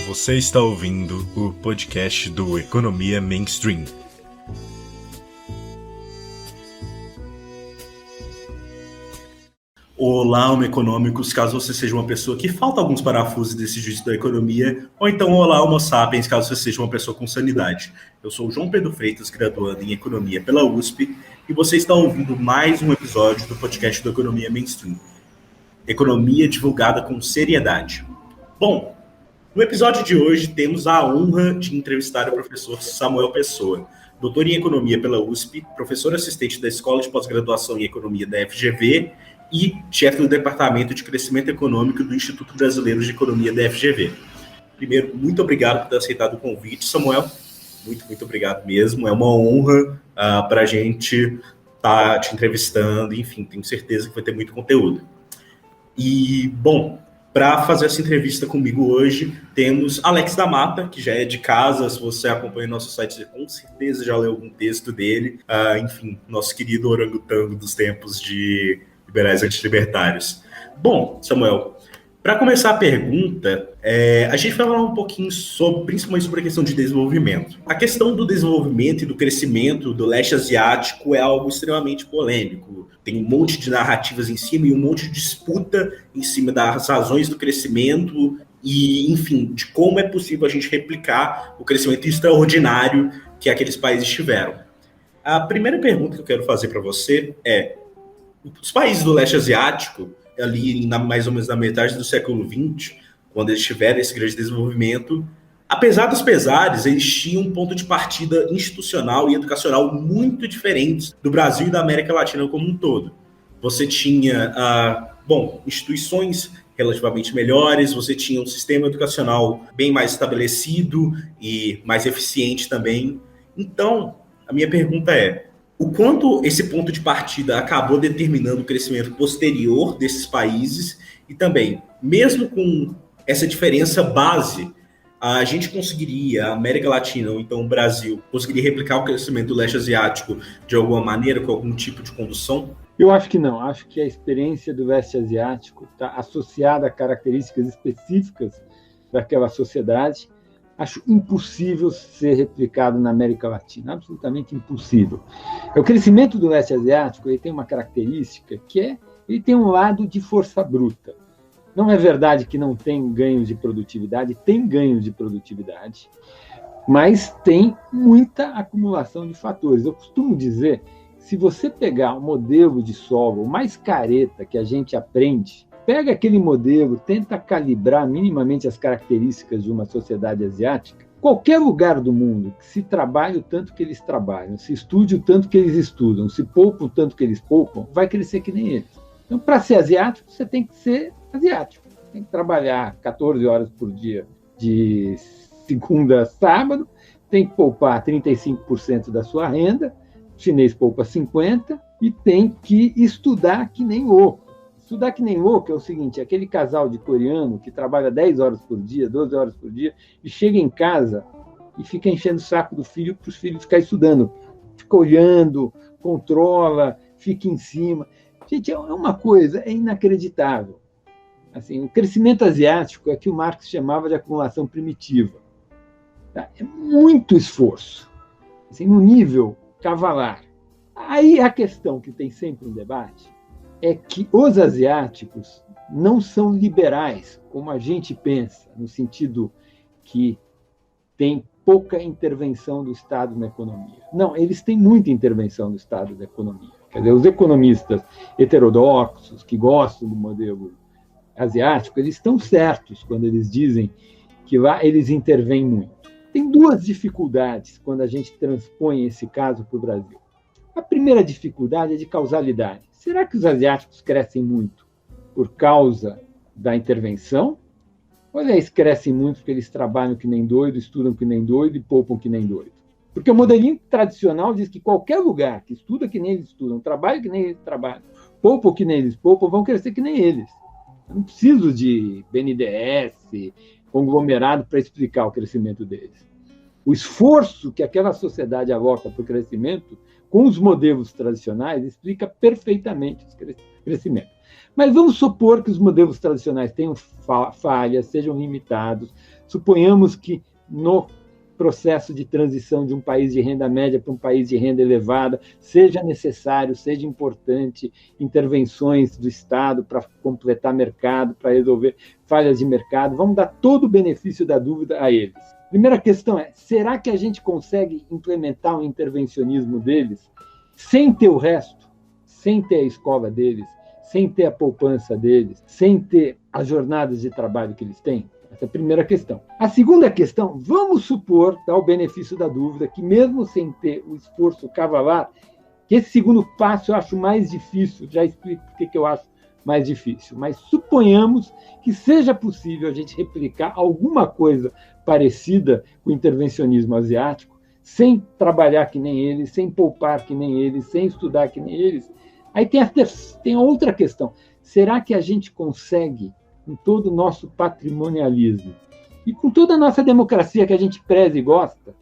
Você está ouvindo o podcast do Economia Mainstream. Olá, Homo Econômicos, caso você seja uma pessoa que falta alguns parafusos desse juízo da economia, ou então olá, Homo Sapiens, caso você seja uma pessoa com sanidade. Eu sou o João Pedro Freitas, graduando em Economia pela USP, e você está ouvindo mais um episódio do podcast do Economia Mainstream. Economia divulgada com seriedade. Bom, no episódio de hoje temos a honra de entrevistar o professor Samuel Pessoa, doutor em Economia pela USP, professor assistente da Escola de Pós-Graduação em Economia da FGV e chefe do Departamento de Crescimento Econômico do Instituto Brasileiro de Economia da FGV. Primeiro, muito obrigado por ter aceitado o convite, Samuel. Muito obrigado mesmo. É uma honra para a gente estar te entrevistando. Enfim, tenho certeza que vai ter muito conteúdo. E, bom, para fazer essa entrevista comigo hoje, temos Alex da Mata, que já é de casa. Se você acompanha nosso site, você com certeza já leu algum texto dele. Enfim, nosso querido orangotango dos tempos de liberais antilibertários. Bom, Samuel, para começar a pergunta, a gente vai falar um pouquinho principalmente sobre a questão de desenvolvimento. A questão do desenvolvimento e do crescimento do leste asiático é algo extremamente polêmico. Tem um monte de narrativas em cima e um monte de disputa em cima das razões do crescimento e, enfim, de como é possível a gente replicar o crescimento extraordinário que aqueles países tiveram. A primeira pergunta que eu quero fazer para você é: os países do leste asiático, ali mais ou menos na metade do século XX, quando eles tiveram esse grande desenvolvimento, apesar dos pesares, eles tinham um ponto de partida institucional e educacional muito diferentes do Brasil e da América Latina como um todo. Você tinha, instituições relativamente melhores, você tinha um sistema educacional bem mais estabelecido e mais eficiente também. Então, a minha pergunta é: o quanto esse ponto de partida acabou determinando o crescimento posterior desses países e também, mesmo com essa diferença base, a gente conseguiria, a América Latina ou então o Brasil, conseguiria replicar o crescimento do leste asiático de alguma maneira, com algum tipo de condução? Eu acho que não. Acho que a experiência do leste asiático está associada a características específicas daquela sociedade. Acho impossível ser replicado na América Latina, absolutamente impossível. O crescimento do leste asiático ele tem uma característica que ele tem um lado de força bruta. Não é verdade que não tem ganhos de produtividade, tem ganhos de produtividade, mas tem muita acumulação de fatores. Eu costumo dizer, se você pegar o modelo de solo mais careta que a gente aprende, pega aquele modelo, tenta calibrar minimamente as características de uma sociedade asiática. Qualquer lugar do mundo que se trabalhe o tanto que eles trabalham, se estude o tanto que eles estudam, se poupa o tanto que eles poupam, vai crescer que nem eles. Então, para ser asiático, você tem que ser asiático. Tem que trabalhar 14 horas por dia, de segunda a sábado, tem que poupar 35% da sua renda, o chinês poupa 50%, e tem que estudar que nem louco. Estudar que nem louco é o seguinte: aquele casal de coreano que trabalha 10 horas por dia, 12 horas por dia, e chega em casa e fica enchendo o saco do filho para os filhos ficarem estudando. Fica olhando, controla, fica em cima. Gente, é uma coisa, é inacreditável. Assim, o crescimento asiático é que o Marx chamava de acumulação primitiva. Tá? É muito esforço, assim, no nível cavalar. Aí a questão que tem sempre um debate é que os asiáticos não são liberais, como a gente pensa, no sentido que tem pouca intervenção do Estado na economia. Não, eles têm muita intervenção do Estado na economia. Quer dizer, os economistas heterodoxos, que gostam do modelo asiático, eles estão certos quando eles dizem que lá eles intervêm muito. Tem duas dificuldades quando a gente transpõe esse caso para o Brasil. A primeira dificuldade é de causalidade. Será que os asiáticos crescem muito por causa da intervenção? Ou eles crescem muito porque eles trabalham que nem doido, estudam que nem doido e poupam que nem doido? Porque o modelinho tradicional diz que qualquer lugar que estuda que nem eles estudam, trabalha que nem eles trabalham, poupam que nem eles poupam, vão crescer que nem eles. Eu não preciso de BNDES, conglomerado para explicar o crescimento deles. O esforço que aquela sociedade aloca para o crescimento, com os modelos tradicionais, explica perfeitamente crescimento. Mas vamos supor que os modelos tradicionais tenham falhas, sejam limitados. Suponhamos que no processo de transição de um país de renda média para um país de renda elevada seja necessário, seja importante intervenções do Estado para completar mercado, para resolver falhas de mercado. Vamos dar todo o benefício da dúvida a eles. Primeira questão é, será que a gente consegue implementar um intervencionismo deles sem ter o resto, sem ter a escola deles, sem ter a poupança deles, sem ter as jornadas de trabalho que eles têm? Essa é a primeira questão. A segunda questão, vamos supor, dar o benefício da dúvida, que mesmo sem ter o esforço cavalar, que esse segundo passo eu acho mais difícil, já explico por que eu acho mais difícil, mas suponhamos que seja possível a gente replicar alguma coisa parecida com o intervencionismo asiático, sem trabalhar que nem eles, sem poupar que nem eles, sem estudar que nem eles. Aí tem a outra questão. Será que a gente consegue, com todo o nosso patrimonialismo e com toda a nossa democracia que a gente preza e gosta,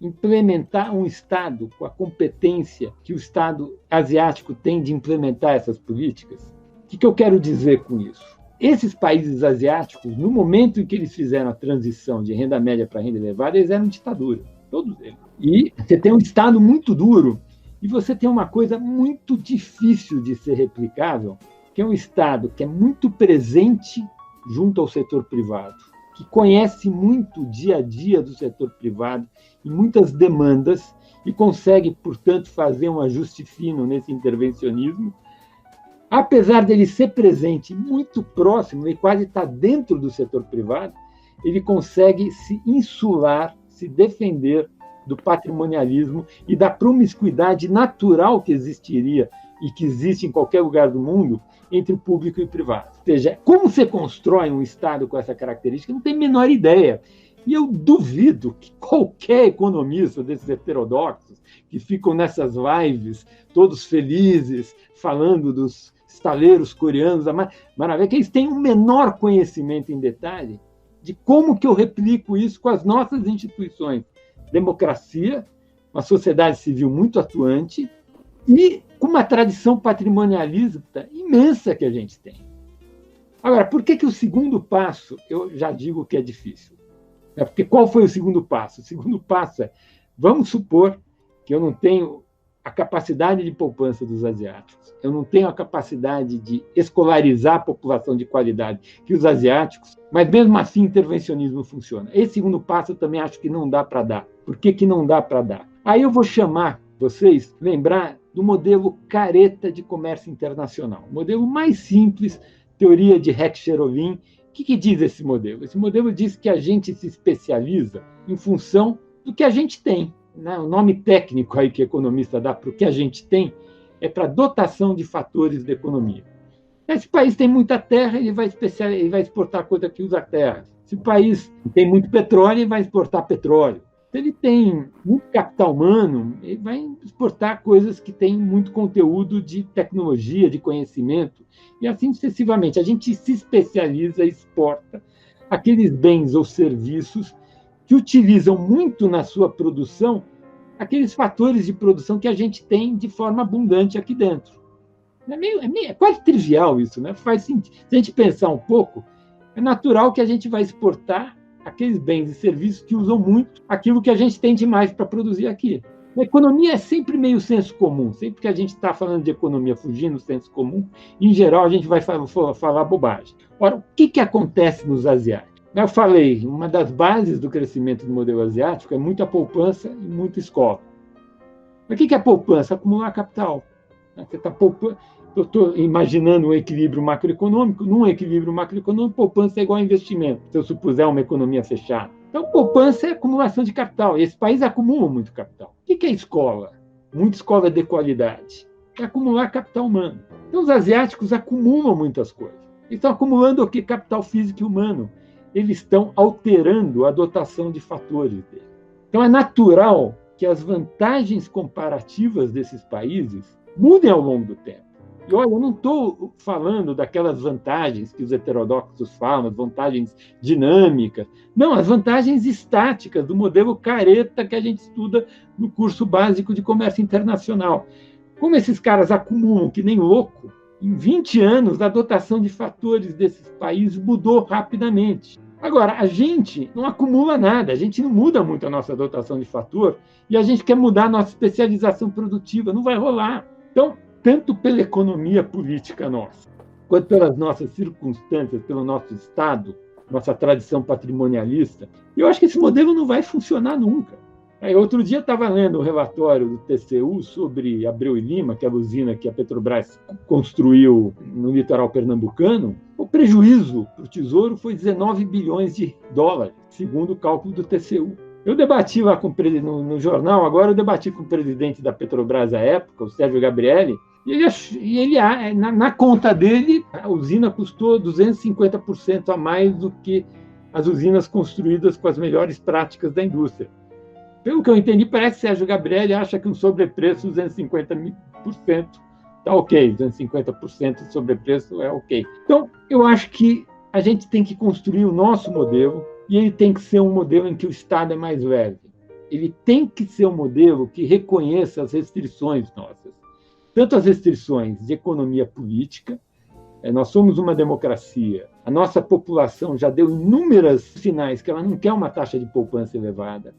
implementar um Estado com a competência que o Estado asiático tem de implementar essas políticas? O que eu quero dizer com isso? Esses países asiáticos, no momento em que eles fizeram a transição de renda média para renda elevada, eles eram ditadura, todos eles. E você tem um Estado muito duro e você tem uma coisa muito difícil de ser replicável, que é um Estado que é muito presente junto ao setor privado, que conhece muito o dia a dia do setor privado e muitas demandas e consegue, portanto, fazer um ajuste fino nesse intervencionismo. Apesar dele ser presente muito próximo, ele quase está dentro do setor privado, ele consegue se insular, se defender do patrimonialismo e da promiscuidade natural que existiria e que existe em qualquer lugar do mundo entre o público e o privado. Ou seja, como você constrói um Estado com essa característica, não tem a menor ideia. E eu duvido que qualquer economista desses heterodoxos que ficam nessas lives, todos felizes, falando dos estaleiros coreanos, da maravilha, que eles têm um menor conhecimento em detalhe de como que eu replico isso com as nossas instituições. Democracia, uma sociedade civil muito atuante e com uma tradição patrimonialista imensa que a gente tem. Agora, por que o segundo passo, eu já digo que é difícil? Porque qual foi o segundo passo? O segundo passo é, vamos supor que eu não tenho a capacidade de poupança dos asiáticos, eu não tenho a capacidade de escolarizar a população de qualidade que os asiáticos, mas mesmo assim o intervencionismo funciona. Esse segundo passo eu também acho que não dá para dar. Por que não dá para dar? Aí eu vou chamar vocês, lembrar do modelo careta de comércio internacional. O modelo mais simples, teoria de Heck-Cherolin. O que diz esse modelo? Esse modelo diz que a gente se especializa em função do que a gente tem. Né? O nome técnico aí que o economista dá para o que a gente tem é para dotação de fatores da economia. Esse país tem muita terra, ele vai exportar coisa que usa terra. Se o país tem muito petróleo, ele vai exportar petróleo. Se ele tem muito capital humano, ele vai exportar coisas que têm muito conteúdo de tecnologia, de conhecimento, e assim sucessivamente. A gente se especializa e exporta aqueles bens ou serviços que utilizam muito na sua produção aqueles fatores de produção que a gente tem de forma abundante aqui dentro. É quase trivial isso, né? Faz sentido. Se a gente pensar um pouco, é natural que a gente vai exportar aqueles bens e serviços que usam muito aquilo que a gente tem demais para produzir aqui. A economia é sempre meio senso comum. Sempre que a gente está falando de economia fugindo do senso comum, em geral a gente vai falar bobagem. Ora, o que acontece nos asiáticos? Eu falei, uma das bases do crescimento do modelo asiático é muita poupança e muita escola. Mas o que é poupança? Acumular capital. Você está poupando. Eu estou imaginando um equilíbrio macroeconômico. Num equilíbrio macroeconômico, poupança é igual a investimento, se eu supuser uma economia fechada. Então, poupança é acumulação de capital. E esse país acumula muito capital. O que é escola? Muita escola de qualidade. É acumular capital humano. Então, os asiáticos acumulam muitas coisas. Eles estão acumulando o quê? Capital físico e humano. Eles estão alterando a dotação de fatores dele. Então, é natural que as vantagens comparativas desses países mudem ao longo do tempo. E olha, eu não estou falando daquelas vantagens que os heterodoxos falam, as vantagens dinâmicas. Não, as vantagens estáticas do modelo careta que a gente estuda no curso básico de comércio internacional. Como esses caras acumulam que nem louco, Em 20 anos, a dotação de fatores desses países mudou rapidamente. Agora, a gente não acumula nada, a gente não muda muito a nossa dotação de fator e a gente quer mudar a nossa especialização produtiva, não vai rolar. Então, tanto pela economia política nossa, quanto pelas nossas circunstâncias, pelo nosso Estado, nossa tradição patrimonialista, eu acho que esse modelo não vai funcionar nunca. Outro dia eu estava lendo o relatório do TCU sobre Abreu e Lima, que é a usina que a Petrobras construiu no litoral pernambucano. O prejuízo para o Tesouro foi 19 bilhões de dólares, segundo o cálculo do TCU. Eu debati lá no jornal, agora eu debati com o presidente da Petrobras à época, o Sérgio Gabrielli, e ele na conta dele, a usina custou 250% a mais do que as usinas construídas com as melhores práticas da indústria. Pelo que eu entendi, parece que Sérgio Gabrielli acha que um sobrepreço de 250% está ok, 250% de sobrepreço é ok. Então, eu acho que a gente tem que construir o nosso modelo e ele tem que ser um modelo em que o Estado é mais leve. Ele tem que ser um modelo que reconheça as restrições nossas. Tanto as restrições de economia política, nós somos uma democracia, a nossa população já deu inúmeros sinais que ela não quer uma taxa de poupança elevada,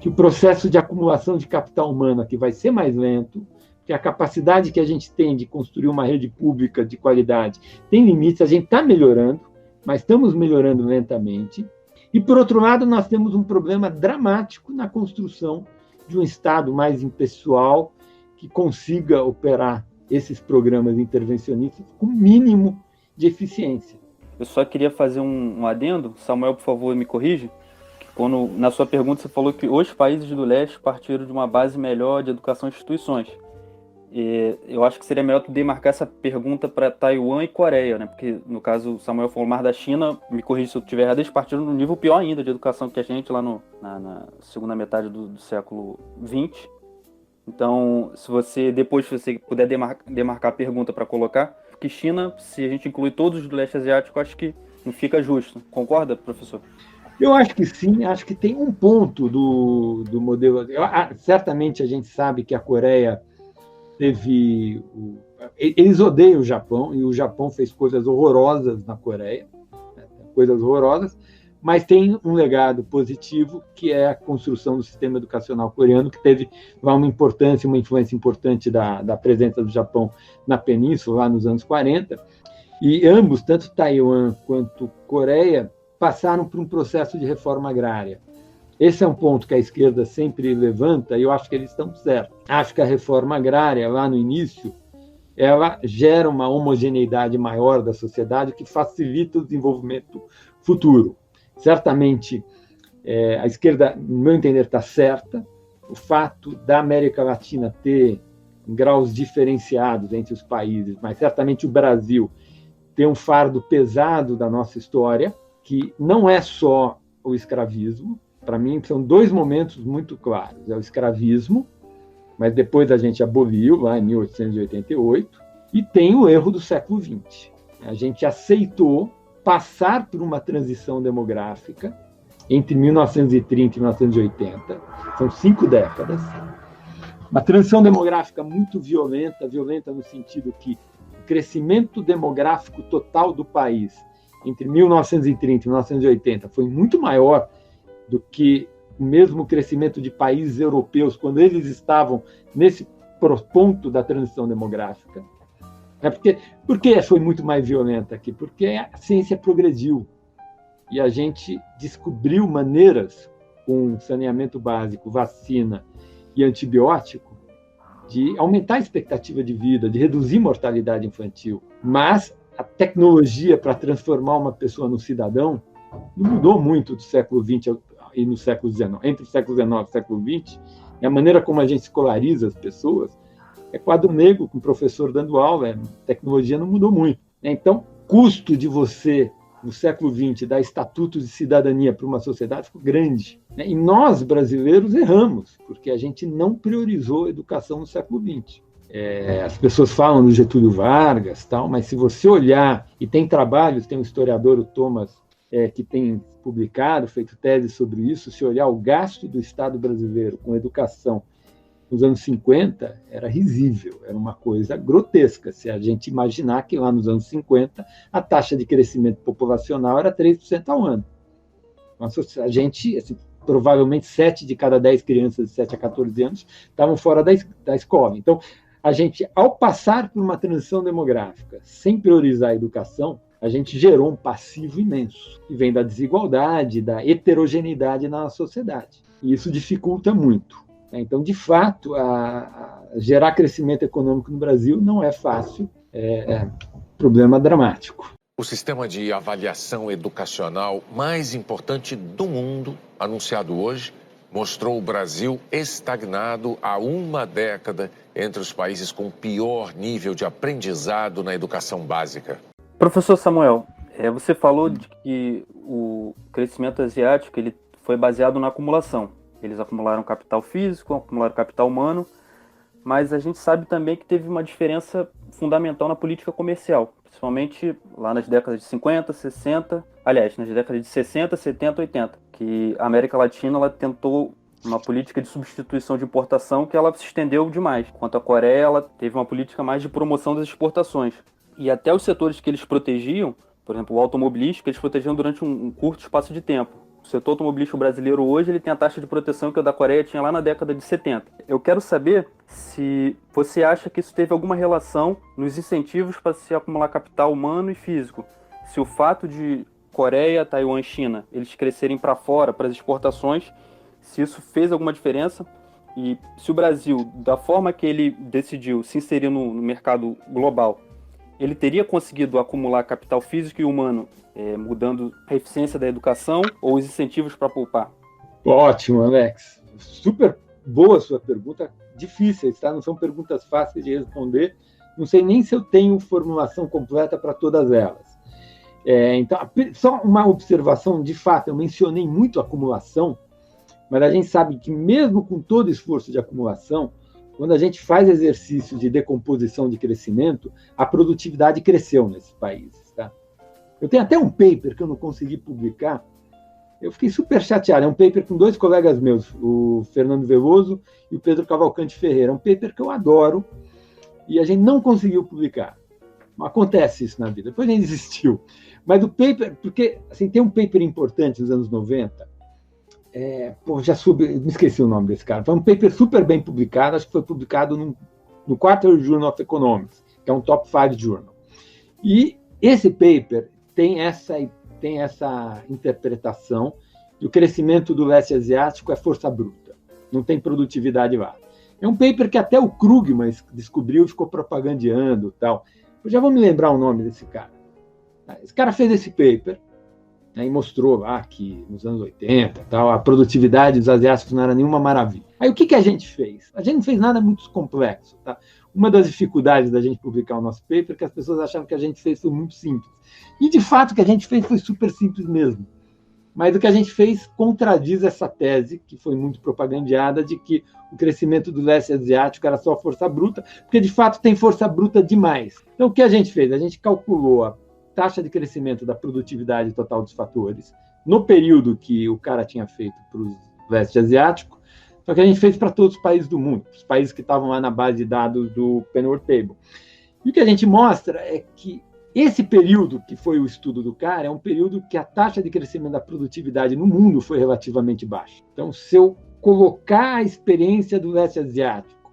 que o processo de acumulação de capital humano aqui vai ser mais lento, que a capacidade que a gente tem de construir uma rede pública de qualidade tem limites, a gente está melhorando, mas estamos melhorando lentamente. E, por outro lado, nós temos um problema dramático na construção de um Estado mais impessoal, que consiga operar esses programas intervencionistas com o mínimo de eficiência. Eu só queria fazer um adendo. Samuel, por favor, me corrija. Quando, na sua pergunta, você falou que os países do leste partiram de uma base melhor de educação e instituições. Eu acho que seria melhor tu demarcar essa pergunta para Taiwan e Coreia, né? Porque, no caso, o Samuel falou mais da China, me corrija se eu estiver errado, eles partiram num nível pior ainda de educação que a gente lá na segunda metade do século XX. Então, se você puder demarcar a pergunta para colocar, porque China, se a gente incluir todos do leste asiático, acho que não fica justo. Concorda, professor? Eu acho que sim, acho que tem um ponto do modelo. Certamente a gente sabe que a Coreia teve. Eles odeiam o Japão, e o Japão fez coisas horrorosas na Coreia, coisas horrorosas, mas tem um legado positivo, que é a construção do sistema educacional coreano, que teve uma importância, uma influência importante da presença do Japão na península, lá nos anos 40. E ambos, tanto Taiwan quanto Coreia, passaram por um processo de reforma agrária. Esse é um ponto que a esquerda sempre levanta, e eu acho que eles estão certos. Acho que a reforma agrária, lá no início, ela gera uma homogeneidade maior da sociedade que facilita o desenvolvimento futuro. Certamente, a esquerda, no meu entender, está certa. O fato da América Latina ter graus diferenciados entre os países, mas certamente o Brasil tem um fardo pesado da nossa história, que não é só o escravismo. Para mim, são dois momentos muito claros. É o escravismo, mas depois a gente aboliu, lá em 1888, e tem o erro do século XX. A gente aceitou passar por uma transição demográfica entre 1930 e 1980, são 5 décadas, uma transição demográfica muito violenta no sentido que o crescimento demográfico total do país entre 1930 e 1980 foi muito maior do que o mesmo crescimento de países europeus quando eles estavam nesse ponto da transição demográfica. Por que foi muito mais violenta aqui? Porque a ciência progrediu e a gente descobriu maneiras, com saneamento básico, vacina e antibiótico, de aumentar a expectativa de vida, de reduzir mortalidade infantil. Mas a tecnologia para transformar uma pessoa num cidadão não mudou muito do século XX e no século XIX. Entre o século XIX e o século XX, e a maneira como a gente escolariza as pessoas é quadro negro, com o professor dando aula, a tecnologia não mudou muito. Então, custo de você, no século XX, dar estatutos de cidadania para uma sociedade ficou grande. E nós, brasileiros, erramos, porque a gente não priorizou a educação no século XX. As pessoas falam do Getúlio Vargas, tal, mas se você olhar, e tem trabalhos, tem um historiador, o Thomas, que tem publicado, feito tese sobre isso, se olhar o gasto do Estado brasileiro com educação nos anos 50 era risível, era uma coisa grotesca. Se a gente imaginar que lá nos anos 50 a taxa de crescimento populacional era 3% ao ano. A gente, assim, provavelmente 7 de cada 10 crianças de 7 a 14 anos estavam fora da escola. Então, a gente, ao passar por uma transição demográfica sem priorizar a educação, a gente gerou um passivo imenso, que vem da desigualdade, da heterogeneidade na sociedade. E isso dificulta muito. Então, de fato, gerar crescimento econômico no Brasil não é fácil, é um problema dramático. O sistema de avaliação educacional mais importante do mundo, anunciado hoje, mostrou o Brasil estagnado há uma década entre os países com pior nível de aprendizado na educação básica. Professor Samuel, você falou de que o crescimento asiático ele foi baseado na acumulação. Eles acumularam capital físico, acumularam capital humano, mas a gente sabe também que teve uma diferença fundamental na política comercial, principalmente lá nas décadas de 50, 60, aliás, nas décadas de 60, 70, 80, que a América Latina ela tentou uma política de substituição de importação que ela se estendeu demais. Quanto à Coreia, ela teve uma política mais de promoção das exportações. E até os setores que eles protegiam, por exemplo, o automobilístico, eles protegiam durante um curto espaço de tempo. O setor automobilístico brasileiro hoje ele tem a taxa de proteção que o da Coreia tinha lá na década de 70. Eu quero saber se você acha que isso teve alguma relação nos incentivos para se acumular capital humano e físico. Se o fato de Coreia, Taiwan e China eles crescerem para fora, para as exportações, se isso fez alguma diferença e se o Brasil, da forma que ele decidiu se inserir no mercado global, ele teria conseguido acumular capital físico e humano, mudando a eficiência da educação ou os incentivos para poupar? Ótimo, Alex. Super boa sua pergunta. Difíceis, tá? Não são perguntas fáceis de responder. Não sei nem se eu tenho formulação completa para todas elas. Então, só uma observação, de fato, eu mencionei muito acumulação, mas a gente sabe que mesmo com todo esforço de acumulação, quando a gente faz exercício de decomposição de crescimento, a produtividade cresceu nesses países. Tá? Eu tenho até um paper que eu não consegui publicar. Eu fiquei super chateado. É um paper com 2 colegas meus, o Fernando Veloso e o Pedro Cavalcante Ferreira. É um paper que eu adoro e a gente não conseguiu publicar. Acontece isso na vida. Depois nem desistiu. Mas o paper, porque assim, tem um paper importante nos anos 90, me esqueci o nome desse cara. Foi um paper super bem publicado, acho que foi publicado no Quarterly Journal of Economics, que é um top 5 journal. E esse paper tem essa interpretação de o crescimento do leste asiático é força bruta, não tem produtividade lá. É um paper que até o Krugman descobriu e ficou propagandeando tal. Eu já vou me lembrar o nome desse cara. Esse cara fez esse paper, e mostrou lá que nos anos 80 tal, a produtividade dos asiáticos não era nenhuma maravilha. Aí o que a gente fez? A gente não fez nada muito complexo. Tá? Uma das dificuldades da gente publicar o nosso paper é que as pessoas achavam que a gente fez foi muito simples. E de fato o que a gente fez foi super simples mesmo. Mas o que a gente fez contradiz essa tese, que foi muito propagandeada, de que o crescimento do leste asiático era só força bruta, porque de fato tem força bruta demais. Então o que a gente fez? A gente calculou a taxa de crescimento da produtividade total dos fatores no período que o cara tinha feito para o leste asiático, só que a gente fez para todos os países do mundo, os países que estavam lá na base de dados do Penrose Table. E o que a gente mostra é que esse período que foi o estudo do cara é um período que a taxa de crescimento da produtividade no mundo foi relativamente baixa. Então, se eu colocar a experiência do leste asiático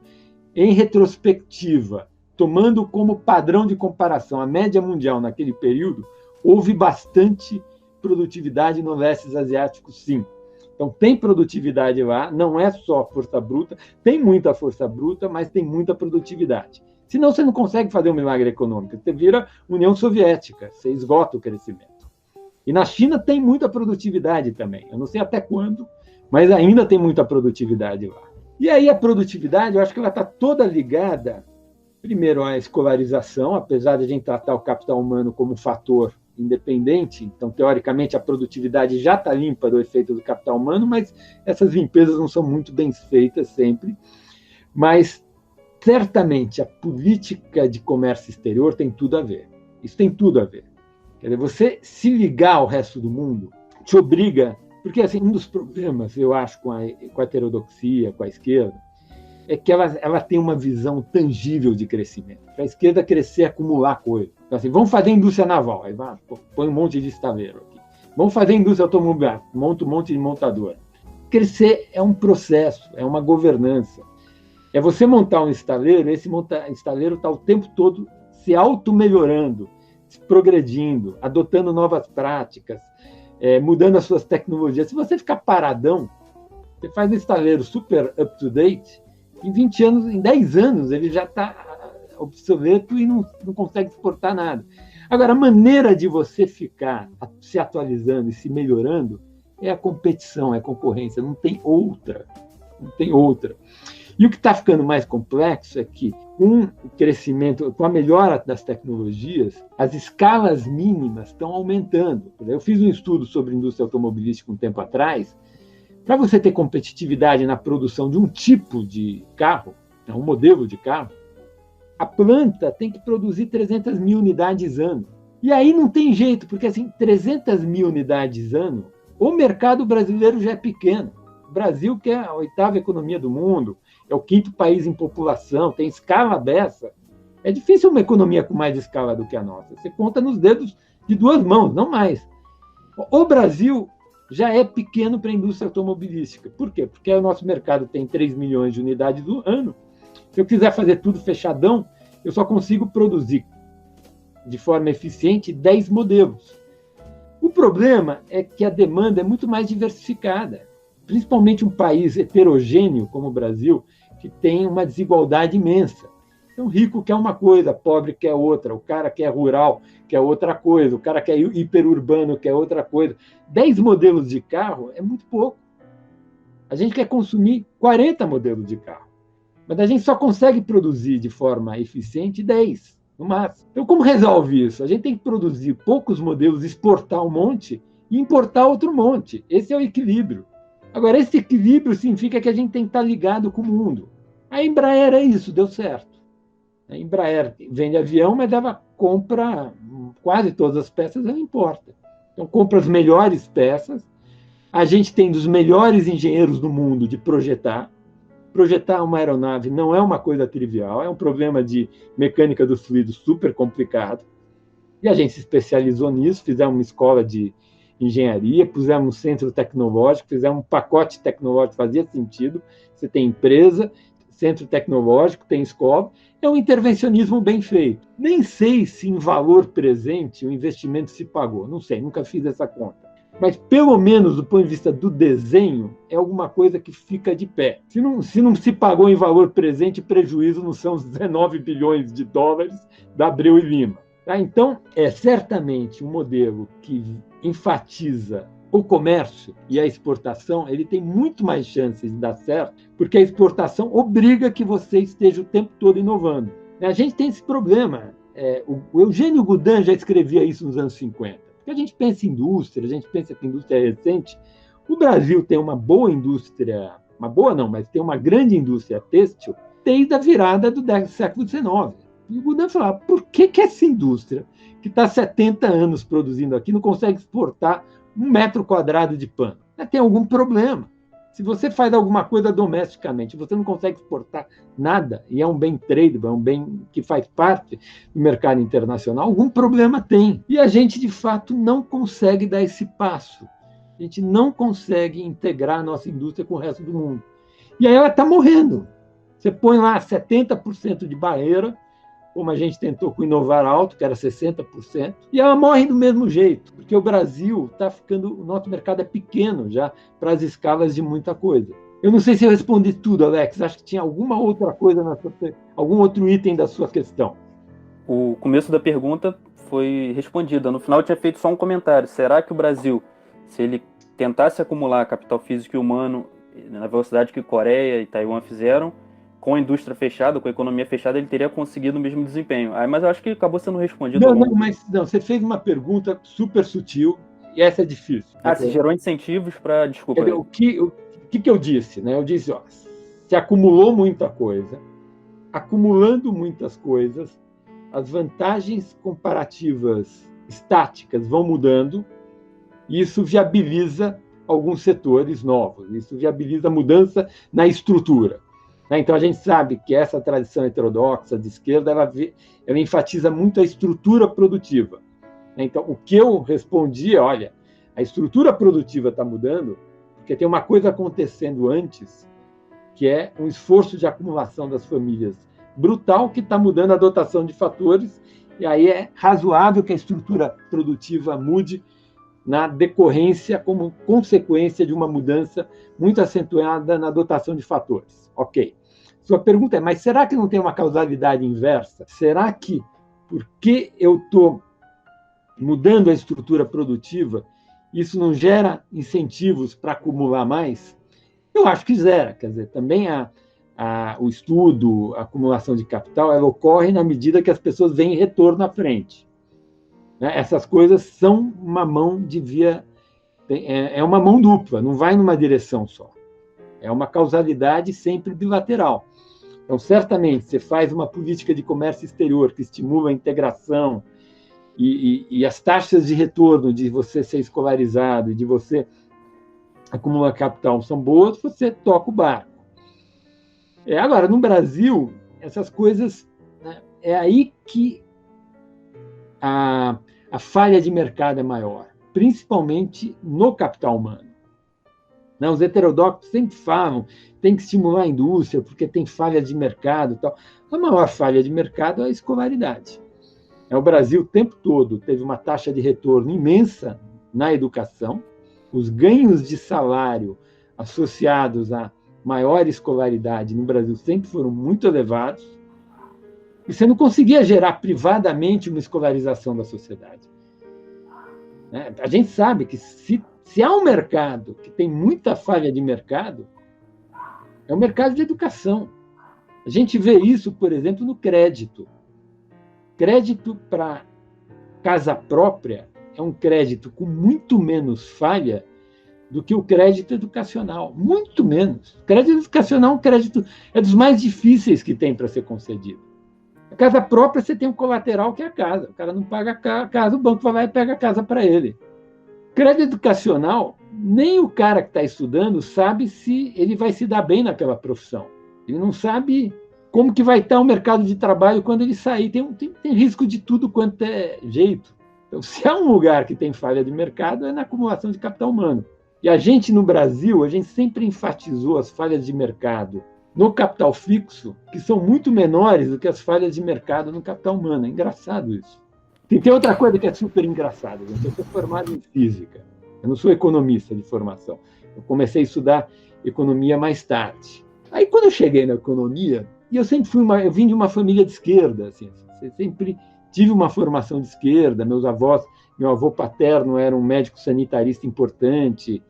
em retrospectiva, tomando como padrão de comparação a média mundial naquele período, houve bastante produtividade no leste asiático, sim. Então, tem produtividade lá, não é só força bruta, tem muita força bruta, mas tem muita produtividade. Senão, você não consegue fazer um milagre econômico, você vira União Soviética, você esgota o crescimento. E na China tem muita produtividade também, eu não sei até quando, mas ainda tem muita produtividade lá. E aí a produtividade, eu acho que ela está toda ligada, primeiro, à escolarização, apesar de a gente tratar o capital humano como um fator independente, então, teoricamente, a produtividade já está limpa do efeito do capital humano, mas essas limpezas não são muito bem feitas sempre. Mas, certamente, a política de comércio exterior tem tudo a ver. Isso tem tudo a ver. Quer dizer, você se ligar ao resto do mundo te obriga... Porque, assim, um dos problemas, eu acho, com a heterodoxia, com a esquerda, é que ela tem uma visão tangível de crescimento. Para a esquerda, crescer é acumular coisa. Então, assim, vamos fazer indústria naval, aí põe um monte de estaleiro aqui. Vamos fazer indústria automobilística, monta um monte de montadora. Crescer é um processo, é uma governança. É você montar um estaleiro, esse estaleiro está o tempo todo se auto-melhorando, se progredindo, adotando novas práticas, mudando as suas tecnologias. Se você ficar paradão, você faz um estaleiro super up-to-date, em 20 anos, em 10 anos, ele já está obsoleto e não consegue exportar nada. Agora, a maneira de você ficar se atualizando e se melhorando é a competição, é a concorrência, não tem outra. Não tem outra. E o que está ficando mais complexo é que, com o crescimento, com a melhora das tecnologias, as escalas mínimas estão aumentando. Eu fiz um estudo sobre indústria automobilística um tempo atrás. Para você ter competitividade na produção de um tipo de carro, um modelo de carro, a planta tem que produzir 300 mil unidades ano. E aí não tem jeito, porque assim, 300 mil unidades ano, o mercado brasileiro já é pequeno. O Brasil, que é a 8ª economia do mundo, é o 5º país em população, tem escala dessa. É difícil uma economia com mais escala do que a nossa. Você conta nos dedos de 2 mãos, não mais. O Brasil já é pequeno para a indústria automobilística. Por quê? Porque o nosso mercado tem 3 milhões de unidades do ano. Se eu quiser fazer tudo fechadão, eu só consigo produzir de forma eficiente 10 modelos. O problema é que a demanda é muito mais diversificada, principalmente um país heterogêneo como o Brasil, que tem uma desigualdade imensa. Então, rico quer uma coisa, pobre quer outra, o cara que é rural quer outra coisa, o cara que é hiperurbano quer outra coisa. 10 modelos de carro é muito pouco. A gente quer consumir 40 modelos de carro, mas a gente só consegue produzir de forma eficiente 10, no máximo. Então, como resolve isso? A gente tem que produzir poucos modelos, exportar um monte e importar outro monte. Esse é o equilíbrio. Agora, esse equilíbrio significa que a gente tem que estar ligado com o mundo. A Embraer é isso, deu certo. A Embraer vende avião, mas ela compra quase todas as peças, ela importa. Então, compra as melhores peças. A gente tem dos melhores engenheiros do mundo de projetar. Projetar uma aeronave não é uma coisa trivial, é um problema de mecânica dos fluidos super complicado. E a gente se especializou nisso, fizemos uma escola de engenharia, pusemos um centro tecnológico, fizemos um pacote tecnológico, fazia sentido. Você tem empresa, centro tecnológico, tem escola, é um intervencionismo bem feito. Nem sei se em valor presente o investimento se pagou, não sei, nunca fiz essa conta. Mas, pelo menos, do ponto de vista do desenho, é alguma coisa que fica de pé. Se não se pagou em valor presente, prejuízo não são os 19 bilhões de dólares da Abreu e Lima. Tá? Então, é certamente um modelo que enfatiza o comércio e a exportação, ele tem muito mais chances de dar certo, porque a exportação obriga que você esteja o tempo todo inovando. A gente tem esse problema. O Eugênio Goudin já escrevia isso nos anos 50. Porque a gente pensa em indústria, a gente pensa que a indústria é recente. O Brasil tem uma boa indústria, uma boa não, mas tem uma grande indústria têxtil desde a virada do século XIX. E o Goudin falava, por que essa indústria, que está 70 anos produzindo aqui, não consegue exportar 1 metro quadrado de pano? Tem algum problema. Se você faz alguma coisa domesticamente, você não consegue exportar nada, e é um bem tradable, é um bem que faz parte do mercado internacional, algum problema tem. E a gente, de fato, não consegue dar esse passo. A gente não consegue integrar a nossa indústria com o resto do mundo. E aí ela está morrendo. Você põe lá 70% de barreira, como a gente tentou com o Inovar Alto, que era 60%, e ela morre do mesmo jeito, porque o Brasil está ficando, o nosso mercado é pequeno já para as escalas de muita coisa. Eu não sei se eu respondi tudo, Alex, acho que tinha alguma outra coisa, algum outro item da sua questão. O começo da pergunta foi respondida, no final eu tinha feito só um comentário. Será que o Brasil, se ele tentasse acumular capital físico e humano na velocidade que Coreia e Taiwan fizeram, com a indústria fechada, com a economia fechada, ele teria conseguido o mesmo desempenho. Mas eu acho que acabou sendo respondido. Não, você fez uma pergunta super sutil, e essa é difícil. Se gerou incentivos para... Desculpa. O que eu disse? Né? Eu disse, se acumulou muita coisa, acumulando muitas coisas, as vantagens comparativas estáticas vão mudando, e isso viabiliza alguns setores novos, isso viabiliza a mudança na estrutura. Né? Então, a gente sabe que essa tradição heterodoxa de esquerda, ela enfatiza muito a estrutura produtiva. Então, o que eu respondi é, olha, a estrutura produtiva está mudando porque tem uma coisa acontecendo antes, que é um esforço de acumulação das famílias brutal que está mudando a dotação de fatores, e aí é razoável que a estrutura produtiva mude na decorrência, como consequência de uma mudança muito acentuada na dotação de fatores. Ok. Sua pergunta é, mas será que não tem uma causalidade inversa? Será que, porque eu estou mudando a estrutura produtiva, isso não gera incentivos para acumular mais? Eu acho que gera. Quer dizer, também o estudo, a acumulação de capital, ela ocorre na medida que as pessoas veem retorno à frente. Essas coisas são uma mão de via... É uma mão dupla, não vai numa direção só. É uma causalidade sempre bilateral. Então, certamente, você faz uma política de comércio exterior que estimula a integração e as taxas de retorno de você ser escolarizado e de você acumular capital são boas, você toca o barco. Agora, no Brasil, essas coisas... Né, é aí que a falha de mercado é maior, principalmente no capital humano. Os heterodoxos sempre falam tem que estimular a indústria porque tem falha de mercado e tal. A maior falha de mercado é a escolaridade. O Brasil, o tempo todo, teve uma taxa de retorno imensa na educação. Os ganhos de salário associados à maior escolaridade no Brasil sempre foram muito elevados. E você não conseguia gerar privadamente uma escolarização da sociedade. A gente sabe que se há um mercado que tem muita falha de mercado, é o mercado de educação. A gente vê isso, por exemplo, no crédito. Crédito para casa própria é um crédito com muito menos falha do que o crédito educacional. Muito menos. O crédito educacional é dos mais difíceis que tem para ser concedido. A casa própria, você tem um colateral que é a casa. O cara não paga a casa, o banco vai lá e pega a casa para ele. Crédito educacional, nem o cara que está estudando sabe se ele vai se dar bem naquela profissão. Ele não sabe como que vai estar o mercado de trabalho quando ele sair. Tem risco de tudo quanto é jeito. Então, se há um lugar que tem falha de mercado, é na acumulação de capital humano. E a gente, no Brasil, a gente sempre enfatizou as falhas de mercado no capital fixo, que são muito menores do que as falhas de mercado no capital humano. É engraçado isso. Tem outra coisa que é super engraçada. Eu sou formado em física. Eu não sou economista de formação. Eu comecei a estudar economia mais tarde. Aí, quando eu cheguei na economia, e eu vim de uma família de esquerda, assim, sempre tive uma formação de esquerda. Meu avô paterno era um médico sanitarista importante.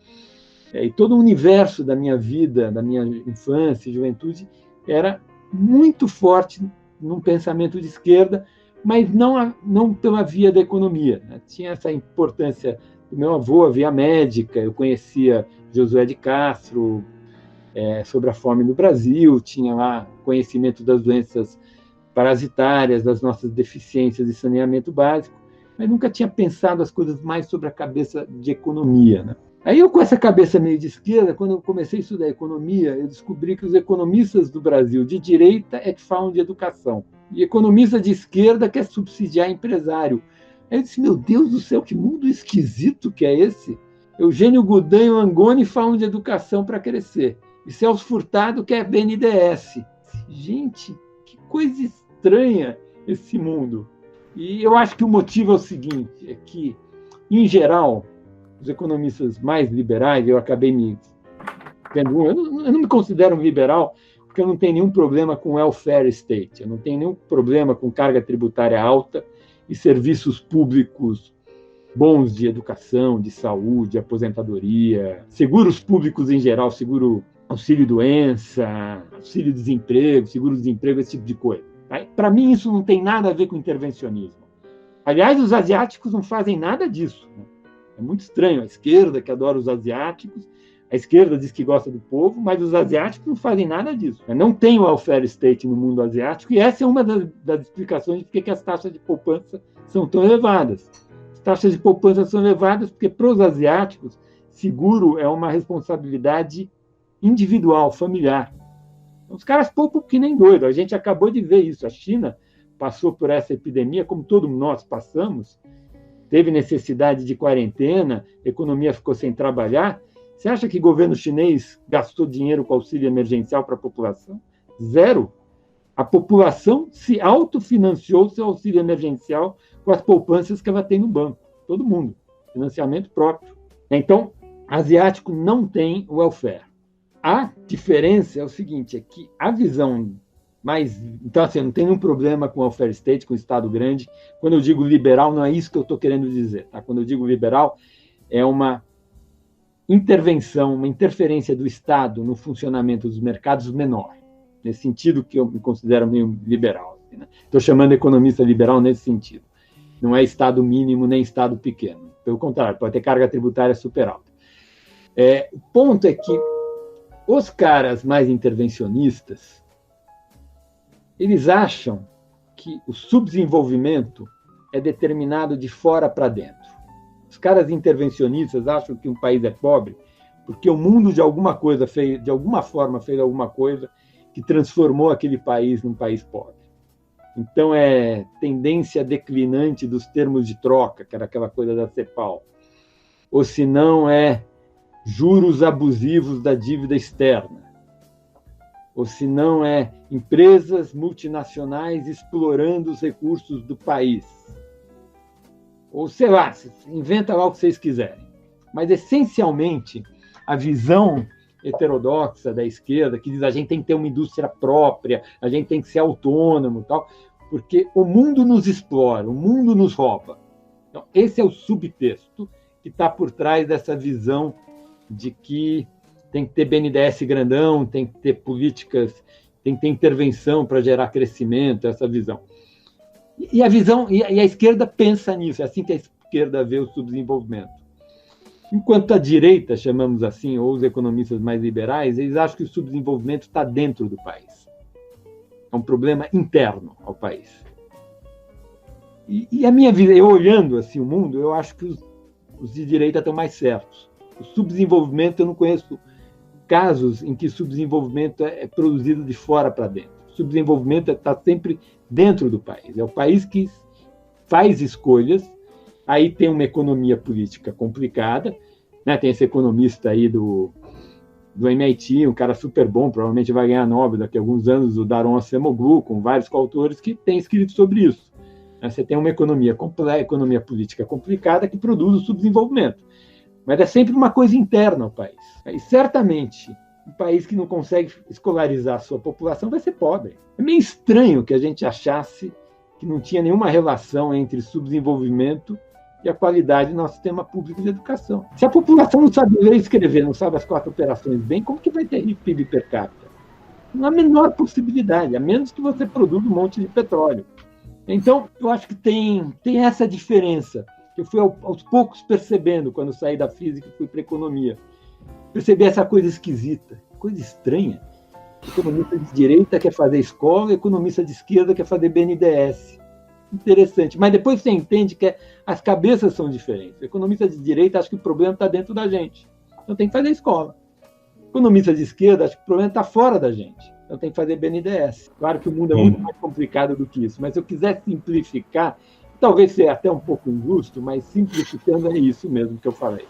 E todo o universo da minha vida, da minha infância e juventude, era muito forte num pensamento de esquerda, mas não pela via da economia. Tinha essa importância do meu avô, a via médica. Eu conhecia Josué de Castro sobre a fome no Brasil, tinha lá conhecimento das doenças parasitárias, das nossas deficiências de saneamento básico, mas nunca tinha pensado as coisas mais sobre a cabeça de economia. Aí eu, com essa cabeça meio de esquerda, quando eu comecei a estudar economia, eu descobri que os economistas do Brasil de direita é que falam de educação. E economista de esquerda quer subsidiar empresário. Aí eu disse, meu Deus do céu, que mundo esquisito que é esse? Eugênio Goudin e Langoni falam de educação para crescer. E Celso Furtado quer BNDES. Gente, que coisa estranha esse mundo. E eu acho que o motivo é o seguinte, é que, em geral, os economistas mais liberais, eu acabei me vendo eu não me considero um liberal, porque eu não tenho nenhum problema com welfare state, eu não tenho nenhum problema com carga tributária alta e serviços públicos bons de educação, de saúde, aposentadoria, seguros públicos em geral, seguro auxílio-doença, auxílio-desemprego, seguro-desemprego, esse tipo de coisa. Para mim, isso não tem nada a ver com intervencionismo. Aliás, os asiáticos não fazem nada disso. É muito estranho. A esquerda, que adora os asiáticos, a esquerda diz que gosta do povo, mas os asiáticos não fazem nada disso. Não tem welfare state no mundo asiático, e essa é uma das explicações de por que as taxas de poupança são tão elevadas. As taxas de poupança são elevadas porque, para os asiáticos, seguro é uma responsabilidade individual, familiar. Os caras poupam que nem doido. A gente acabou de ver isso. A China passou por essa epidemia, como todos nós passamos, teve necessidade de quarentena, a economia ficou sem trabalhar. Você acha que o governo chinês gastou dinheiro com auxílio emergencial para a população? Zero. A população se autofinanciou seu auxílio emergencial com as poupanças que ela tem no banco. Todo mundo. Financiamento próprio. Então, asiático não tem welfare. A diferença é o seguinte, é que a visão mais... Então, assim, não tem nenhum problema com o welfare state, com o Estado grande. Quando eu digo liberal, não é isso que eu estou querendo dizer. Tá? Quando eu digo liberal, é uma intervenção, uma interferência do Estado no funcionamento dos mercados menor. Nesse sentido que eu me considero meio liberal. Assim, né? Estou chamando economista liberal nesse sentido. Não é Estado mínimo nem Estado pequeno. Pelo contrário, pode ter carga tributária super alta. O ponto é que os caras mais intervencionistas, eles acham que o subdesenvolvimento é determinado de fora para dentro. Os caras intervencionistas acham que um país é pobre porque o mundo de alguma forma fez alguma coisa que transformou aquele país num país pobre. Então é tendência declinante dos termos de troca, que era aquela coisa da CEPAL. Ou se não é juros abusivos da dívida externa, ou se não é empresas multinacionais explorando os recursos do país, ou sei lá, inventa lá o que vocês quiserem. Mas, essencialmente, a visão heterodoxa da esquerda, que diz a gente tem que ter uma indústria própria, a gente tem que ser autônomo, tal, porque o mundo nos explora, o mundo nos rouba. Então, esse é o subtexto que está por trás dessa visão de que tem que ter BNDES grandão, tem que ter políticas, tem que ter intervenção para gerar crescimento, essa visão. E a esquerda pensa nisso, é assim que a esquerda vê o subdesenvolvimento. Enquanto a direita, chamamos assim, ou os economistas mais liberais, eles acham que o subdesenvolvimento está dentro do país. É um problema interno ao país. E a minha vida, eu olhando assim o mundo, eu acho que os de direita estão mais certos. O subdesenvolvimento, eu não conheço casos em que o subdesenvolvimento é produzido de fora para dentro. O subdesenvolvimento está sempre dentro do país. É o país que faz escolhas, aí tem uma economia política complicada, né? Tem esse economista aí do MIT, um cara super bom, provavelmente vai ganhar Nobel daqui a alguns anos, o Daron Acemoglu, com vários coautores que têm escrito sobre isso. Você tem uma economia política complicada que produz o subdesenvolvimento. Mas é sempre uma coisa interna ao país. E certamente, um país que não consegue escolarizar a sua população vai ser pobre. É meio estranho que a gente achasse que não tinha nenhuma relação entre subdesenvolvimento e a qualidade do nosso sistema público de educação. Se a população não sabe ler e escrever, não sabe as 4 operações bem, como que vai ter PIB per capita? Não há a menor possibilidade, a menos que você produza um monte de petróleo. Então, eu acho que tem essa diferença, que eu fui aos poucos percebendo quando eu saí da física e fui para a economia. Percebi essa coisa esquisita, coisa estranha. O economista de direita quer fazer escola, o economista de esquerda quer fazer BNDES. Interessante. Mas depois você entende que as cabeças são diferentes. O economista de direita acha que o problema está dentro da gente. Então tem que fazer escola. O economista de esquerda acha que o problema está fora da gente. Então tem que fazer BNDES. Claro que o mundo é muito mais complicado do que isso. Mas se eu quiser simplificar, talvez seja até um pouco injusto, mas simplificando é isso mesmo que eu falei.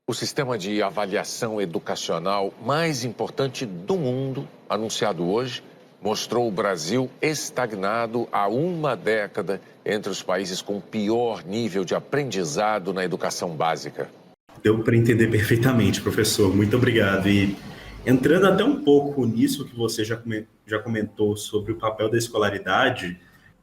O sistema de avaliação educacional mais importante do mundo, anunciado hoje, mostrou o Brasil estagnado há uma década entre os países com pior nível de aprendizado na educação básica. Deu para entender perfeitamente, professor. Muito obrigado. E entrando até um pouco nisso que você já comentou sobre o papel da escolaridade,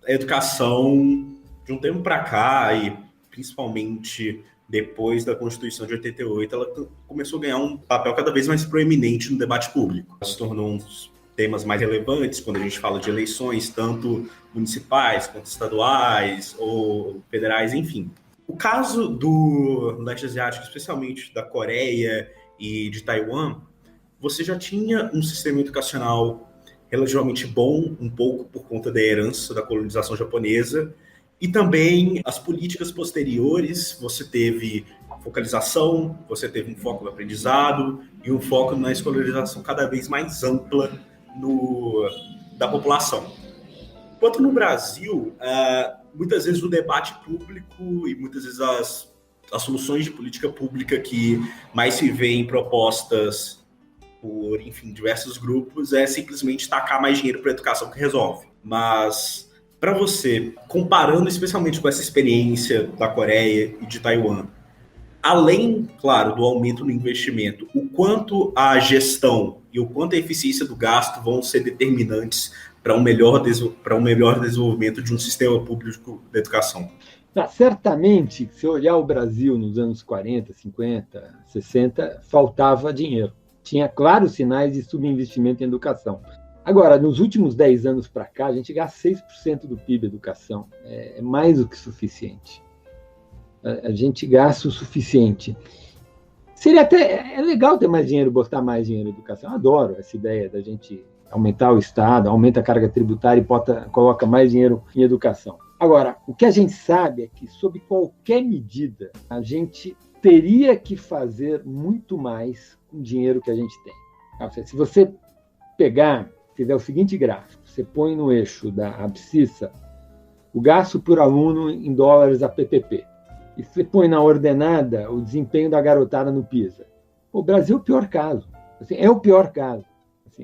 a educação, de um tempo para cá, e principalmente depois da Constituição de 88, ela começou a ganhar um papel cada vez mais proeminente no debate público. Ela se tornou um dos temas mais relevantes quando a gente fala de eleições, tanto municipais quanto estaduais ou federais, enfim. O caso do leste asiático, especialmente da Coreia e de Taiwan, você já tinha um sistema educacional relativamente bom, um pouco por conta da herança da colonização japonesa, e também as políticas posteriores, você teve focalização, você teve um foco no aprendizado e um foco na escolarização cada vez mais ampla da população. Enquanto no Brasil, muitas vezes o debate público e muitas vezes as soluções de política pública que mais se vê em propostas por, enfim, diversos grupos é simplesmente tacar mais dinheiro para a educação que resolve. Mas, para você, comparando especialmente com essa experiência da Coreia e de Taiwan, além, claro, do aumento no investimento, o quanto a gestão e o quanto a eficiência do gasto vão ser determinantes para um melhor desenvolvimento de um sistema público de educação? Certamente, se olhar o Brasil nos anos 40, 50, 60, faltava dinheiro. Tinha claros sinais de subinvestimento em educação. Agora, nos últimos 10 anos para cá, a gente gasta 6% do PIB em educação. É mais do que suficiente. A gente gasta o suficiente. Seria até legal ter mais dinheiro, botar mais dinheiro em educação. Eu adoro essa ideia da gente aumentar o Estado, aumenta a carga tributária e coloca mais dinheiro em educação. Agora, o que a gente sabe é que, sob qualquer medida, a gente teria que fazer muito mais com o dinheiro que a gente tem. Se você fizer o seguinte gráfico, você põe no eixo da abscissa o gasto por aluno em dólares a PPP, e você põe na ordenada o desempenho da garotada no PISA. O Brasil é o pior caso. É o pior caso.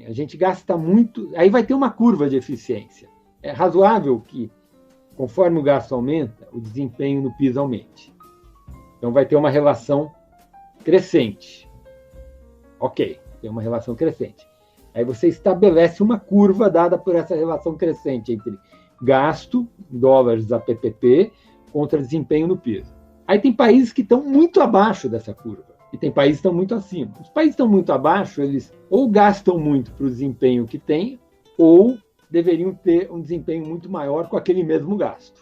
A gente gasta muito, aí vai ter uma curva de eficiência. É razoável que, conforme o gasto aumenta, o desempenho no PISA aumente. Então vai ter uma relação crescente. Ok, tem uma relação crescente. Aí você estabelece uma curva dada por essa relação crescente entre gasto, dólares a PPP, contra desempenho no PISA. Aí tem países que estão muito abaixo dessa curva. E tem países que estão muito acima. Os países que estão muito abaixo, eles ou gastam muito para o desempenho que têm, ou deveriam ter um desempenho muito maior com aquele mesmo gasto.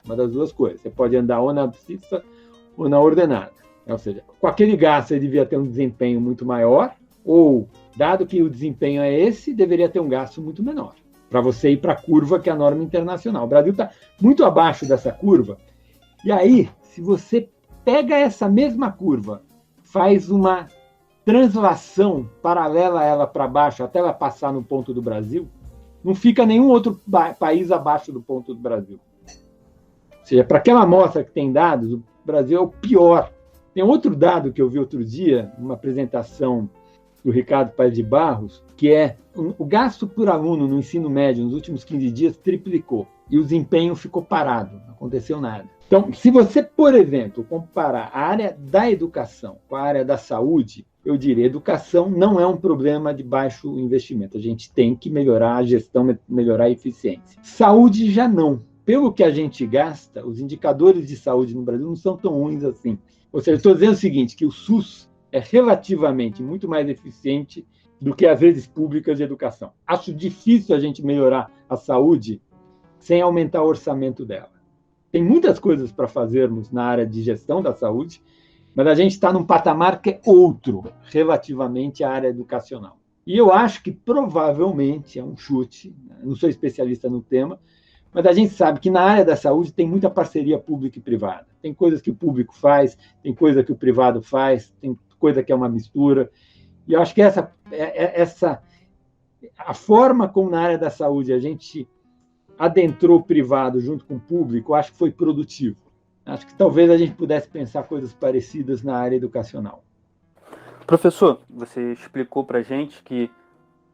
Uma das duas coisas. Você pode andar ou na abscissa ou na ordenada. Ou seja, com aquele gasto ele devia ter um desempenho muito maior, ou, dado que o desempenho é esse, deveria ter um gasto muito menor, para você ir para a curva que é a norma internacional. O Brasil está muito abaixo dessa curva. E aí, se você pega essa mesma curva, faz uma translação paralela a ela para baixo, até ela passar no ponto do Brasil, não fica nenhum outro país abaixo do ponto do Brasil. Ou seja, para aquela amostra que tem dados, o Brasil é o pior. Tem outro dado que eu vi outro dia, numa apresentação do Ricardo Paes de Barros, que é o gasto por aluno no ensino médio nos últimos 15 dias triplicou e o desempenho ficou parado, não aconteceu nada. Então, se você, por exemplo, comparar a área da educação com a área da saúde, eu diria, educação não é um problema de baixo investimento. A gente tem que melhorar a gestão, melhorar a eficiência. Saúde já não. Pelo que a gente gasta, os indicadores de saúde no Brasil não são tão ruins assim. Ou seja, eu estou dizendo o seguinte, que o SUS é relativamente muito mais eficiente do que as redes públicas de educação. Acho difícil a gente melhorar a saúde sem aumentar o orçamento dela. Tem muitas coisas para fazermos na área de gestão da saúde, mas a gente está num patamar que é outro relativamente à área educacional. E eu acho que provavelmente, é um chute, não sou especialista no tema, mas a gente sabe que na área da saúde tem muita parceria pública e privada. Tem coisas que o público faz, tem coisa que o privado faz, tem coisa que é uma mistura. E eu acho que a forma como na área da saúde a gente adentrou o privado junto com o público, eu acho que foi produtivo. Acho que talvez a gente pudesse pensar coisas parecidas na área educacional. Professor, você explicou para a gente que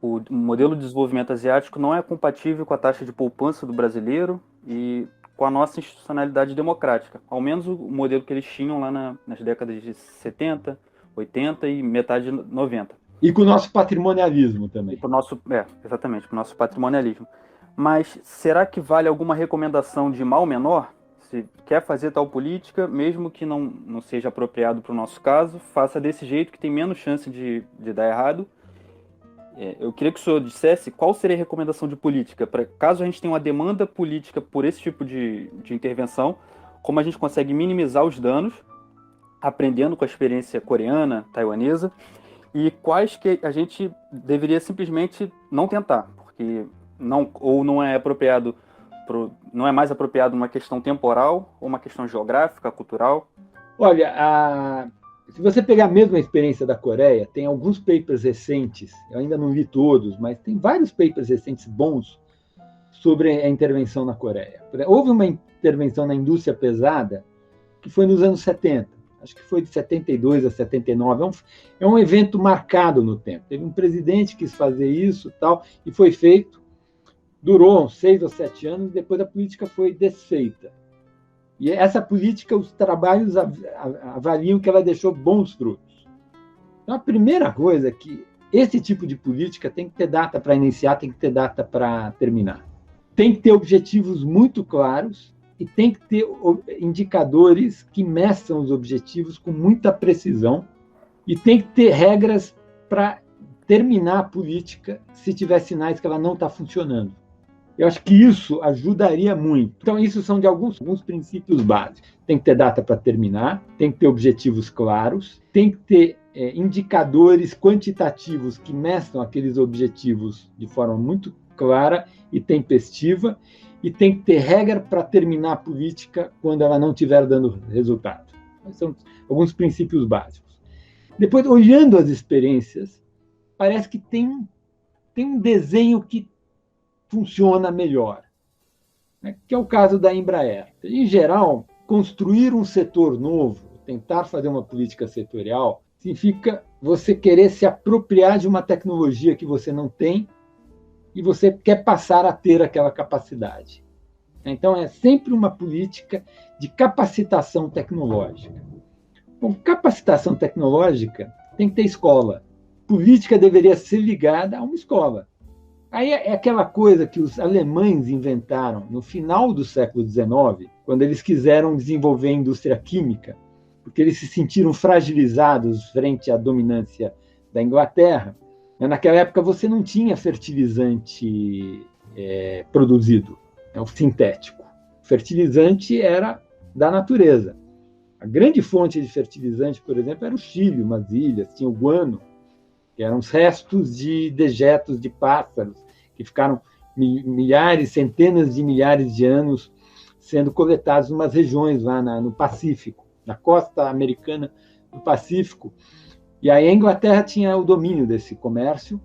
o modelo de desenvolvimento asiático não é compatível com a taxa de poupança do brasileiro e com a nossa institucionalidade democrática, ao menos o modelo que eles tinham lá nas décadas de 70, 80 e metade de 90. E com o nosso patrimonialismo também. Exatamente, com o nosso patrimonialismo. Mas será que vale alguma recomendação de mal menor? Se quer fazer tal política, mesmo que não seja apropriado para o nosso caso, faça desse jeito que tem menos chance de dar errado. Eu queria que o senhor dissesse qual seria a recomendação de política, para caso a gente tenha uma demanda política por esse tipo de intervenção, como a gente consegue minimizar os danos, aprendendo com a experiência coreana, taiwanesa, e quais que a gente deveria simplesmente não tentar, porque não é apropriado, não é mais apropriado uma questão temporal ou uma questão geográfica, cultural? Olha, Se você pegar mesmo a experiência da Coreia, tem alguns papers recentes, eu ainda não li todos, mas tem vários papers recentes bons sobre a intervenção na Coreia. Houve uma intervenção na indústria pesada que foi nos anos 70, acho que foi de 72 a 79, é um evento marcado no tempo. Teve um presidente que quis fazer isso tal, e foi feito, durou uns 6 ou 7 anos, depois a política foi desfeita. E essa política, os trabalhos avaliam que ela deixou bons frutos. Então, a primeira coisa é que esse tipo de política tem que ter data para iniciar, tem que ter data para terminar. Tem que ter objetivos muito claros e tem que ter indicadores que meçam os objetivos com muita precisão e tem que ter regras para terminar a política se tiver sinais que ela não está funcionando. Eu acho que isso ajudaria muito. Então, isso são de alguns princípios básicos. Tem que ter data para terminar, tem que ter objetivos claros, tem que ter indicadores quantitativos que meçam aqueles objetivos de forma muito clara e tempestiva, e tem que ter regra para terminar a política quando ela não estiver dando resultado. São alguns princípios básicos. Depois, olhando as experiências, parece que tem um desenho que funciona melhor, né? Que é o caso da Embraer. Em geral, construir um setor novo, tentar fazer uma política setorial, significa você querer se apropriar de uma tecnologia que você não tem e você quer passar a ter aquela capacidade. Então, é sempre uma política de capacitação tecnológica. Bom, capacitação tecnológica tem que ter escola. Política deveria ser ligada a uma escola. Aí é aquela coisa que os alemães inventaram no final do século XIX, quando eles quiseram desenvolver a indústria química, porque eles se sentiram fragilizados frente à dominância da Inglaterra. Naquela época você não tinha fertilizante produzido, o sintético. O fertilizante era da natureza. A grande fonte de fertilizante, por exemplo, era o Chile, umas ilhas, tinha o guano, que eram os restos de dejetos de pássaros, que ficaram milhares, centenas de milhares de anos sendo coletados em umas regiões lá no Pacífico, na costa americana do Pacífico. E aí a Inglaterra tinha o domínio desse comércio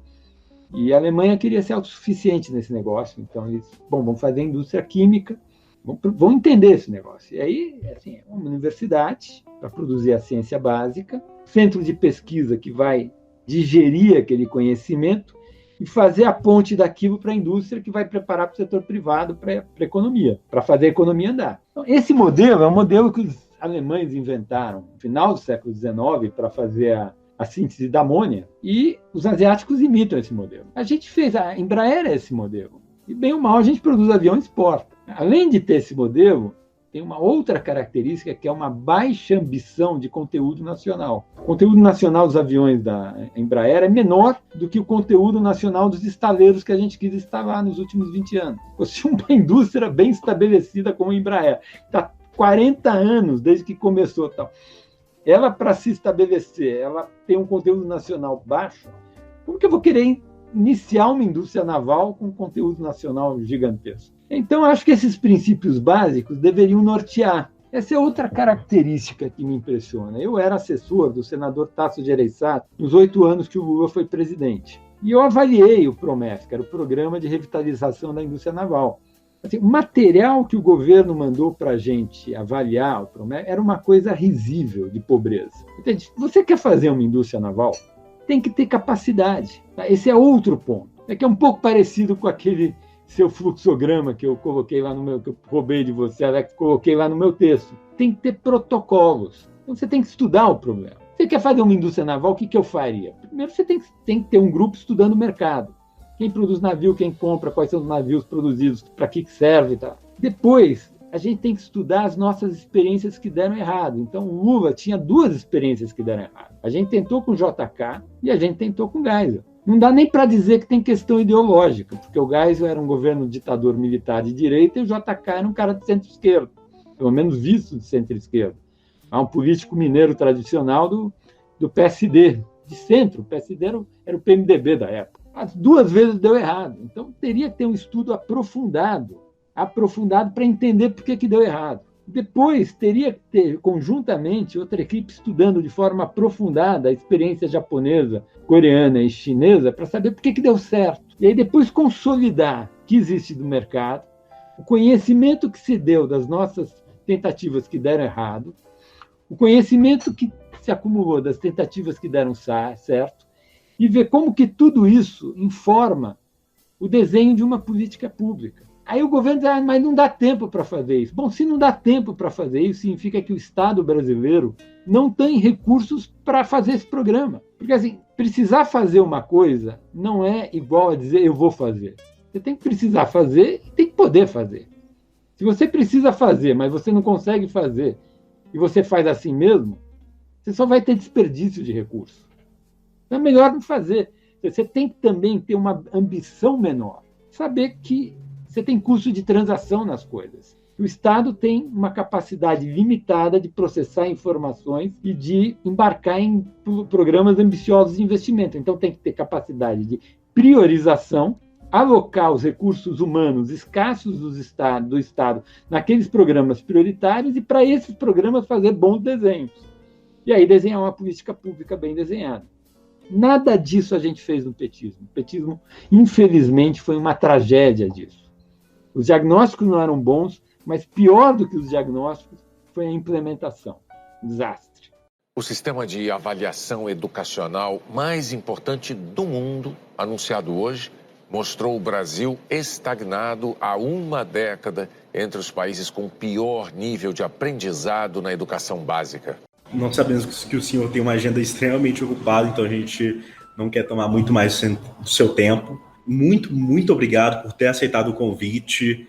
e a Alemanha queria ser autossuficiente nesse negócio. Então eles, vamos fazer indústria química, vão entender esse negócio. E aí, assim, é uma universidade para produzir a ciência básica, centro de pesquisa que vai digerir aquele conhecimento e fazer a ponte daquilo para a indústria que vai preparar para o setor privado, para a economia, para fazer a economia andar. Então, esse modelo é um modelo que os alemães inventaram no final do século XIX para fazer a síntese da amônia, e os asiáticos imitam esse modelo. A gente fez, a Embraer é esse modelo, e bem ou mal a gente produz avião e exporta. Além de ter esse modelo, tem uma outra característica que é uma baixa ambição de conteúdo nacional. O conteúdo nacional dos aviões da Embraer é menor do que o conteúdo nacional dos estaleiros que a gente quis instalar nos últimos 20 anos. Fosse uma indústria bem estabelecida como a Embraer, está 40 anos desde que começou tal. Ela, para se estabelecer, ela tem um conteúdo nacional baixo. Como que eu vou querer iniciar uma indústria naval com conteúdo nacional gigantesco? Então, acho que esses princípios básicos deveriam nortear. Essa é outra característica que me impressiona. Eu era assessor do senador Tasso Gereissati nos 8 anos que o Lula foi presidente. E eu avaliei o PROMEF, que era o Programa de Revitalização da Indústria Naval. Assim, o material que o governo mandou para a gente avaliar o PROMEF era uma coisa risível de pobreza. Entende? Você quer fazer uma indústria naval? Tem que ter capacidade. Tá? Esse é outro ponto. É que é um pouco parecido com aquele seu fluxograma que eu coloquei lá no meu, que eu roubei de você, Alex, coloquei lá no meu texto. Tem que ter protocolos. Então você tem que estudar o problema. Você quer fazer uma indústria naval, o que eu faria? Primeiro você tem que ter um grupo estudando o mercado. Quem produz navio, quem compra, quais são os navios produzidos, para que serve e tal. Depois, a gente tem que estudar as nossas experiências que deram errado. Então, o Lula tinha 2 experiências que deram errado. A gente tentou com o JK e a gente tentou com o Geisel. Não dá nem para dizer que tem questão ideológica, porque o Geisel era um governo ditador militar de direita e o JK era um cara de centro-esquerda, pelo menos visto de centro-esquerda. É um político mineiro tradicional do PSD, de centro. O PSD era o PMDB da época. As 2 vezes deu errado. Então, teria que ter um estudo aprofundado para entender por que deu errado. Depois, teria que ter, conjuntamente, outra equipe estudando de forma aprofundada a experiência japonesa, coreana e chinesa para saber por que deu certo. E aí, depois, consolidar o que existe do mercado, o conhecimento que se deu das nossas tentativas que deram errado, o conhecimento que se acumulou das tentativas que deram certo, e ver como que tudo isso informa o desenho de uma política pública. Aí o governo diz, mas não dá tempo para fazer isso. Bom, se não dá tempo para fazer isso, significa que o Estado brasileiro não tem recursos para fazer esse programa. Porque, assim, precisar fazer uma coisa não é igual a dizer eu vou fazer. Você tem que precisar fazer e tem que poder fazer. Se você precisa fazer, mas você não consegue fazer, e você faz assim mesmo, você só vai ter desperdício de recursos. Então é melhor não fazer. Você tem que também ter uma ambição menor. Saber que você tem custo de transação nas coisas. O Estado tem uma capacidade limitada de processar informações e de embarcar em programas ambiciosos de investimento. Então, tem que ter capacidade de priorização, alocar os recursos humanos escassos do Estado naqueles programas prioritários e, para esses programas, fazer bons desenhos. E aí, desenhar uma política pública bem desenhada. Nada disso a gente fez no petismo. O petismo, infelizmente, foi uma tragédia disso. Os diagnósticos não eram bons, mas pior do que os diagnósticos foi a implementação. Desastre. O sistema de avaliação educacional mais importante do mundo, anunciado hoje, mostrou o Brasil estagnado há uma década entre os países com pior nível de aprendizado na educação básica. Nós sabemos que o senhor tem uma agenda extremamente ocupada, então a gente não quer tomar muito mais do seu tempo. Muito, muito obrigado por ter aceitado o convite.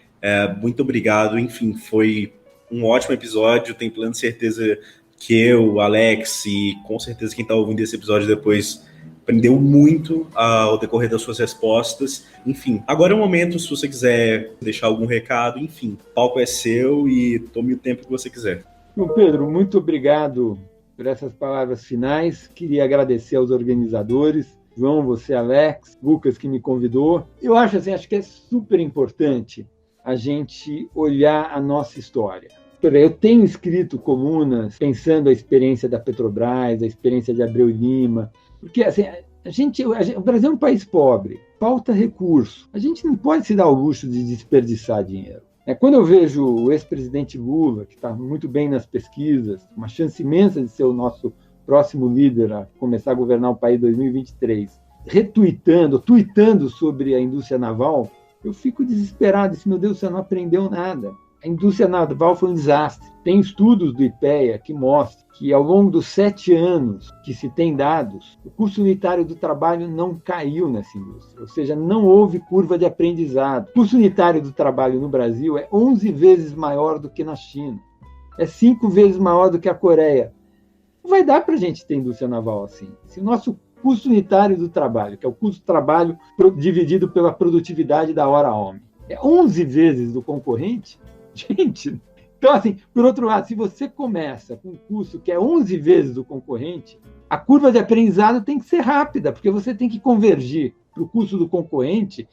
Muito obrigado. Enfim, foi um ótimo episódio. Tenho plena certeza que eu, Alex e com certeza quem está ouvindo esse episódio depois aprendeu muito ao decorrer das suas respostas. Enfim, agora é o momento, se você quiser deixar algum recado, enfim, o palco é seu e tome o tempo que você quiser. Bom, Pedro, muito obrigado por essas palavras finais. Queria agradecer aos organizadores, João, você, Alex, Lucas, que me convidou. Eu acho que é super importante a gente olhar a nossa história. Eu tenho escrito colunas pensando a experiência da Petrobras, a experiência de Abreu e Lima, porque assim, o Brasil é um país pobre, falta recurso. A gente não pode se dar o luxo de desperdiçar dinheiro. Quando eu vejo o ex-presidente Lula, que está muito bem nas pesquisas, uma chance imensa de ser o nosso próximo líder a começar a governar o país em 2023, tuitando sobre a indústria naval, eu fico desesperado. Meu Deus, você não aprendeu nada. A indústria naval foi um desastre. Tem estudos do IPEA que mostram que, ao longo dos 7 anos que se tem dados, o custo unitário do trabalho não caiu nessa indústria. Ou seja, não houve curva de aprendizado. O custo unitário do trabalho no Brasil é 11 vezes maior do que na China. É 5 vezes maior do que a Coreia. Não vai dar para a gente ter indústria naval assim. Se o nosso custo unitário do trabalho, que é o custo do trabalho dividido pela produtividade da hora homem, é 11 vezes do concorrente, gente. Então, assim, por outro lado, se você começa com um custo que é 11 vezes do concorrente, a curva de aprendizado tem que ser rápida, porque você tem que convergir para o custo do concorrente.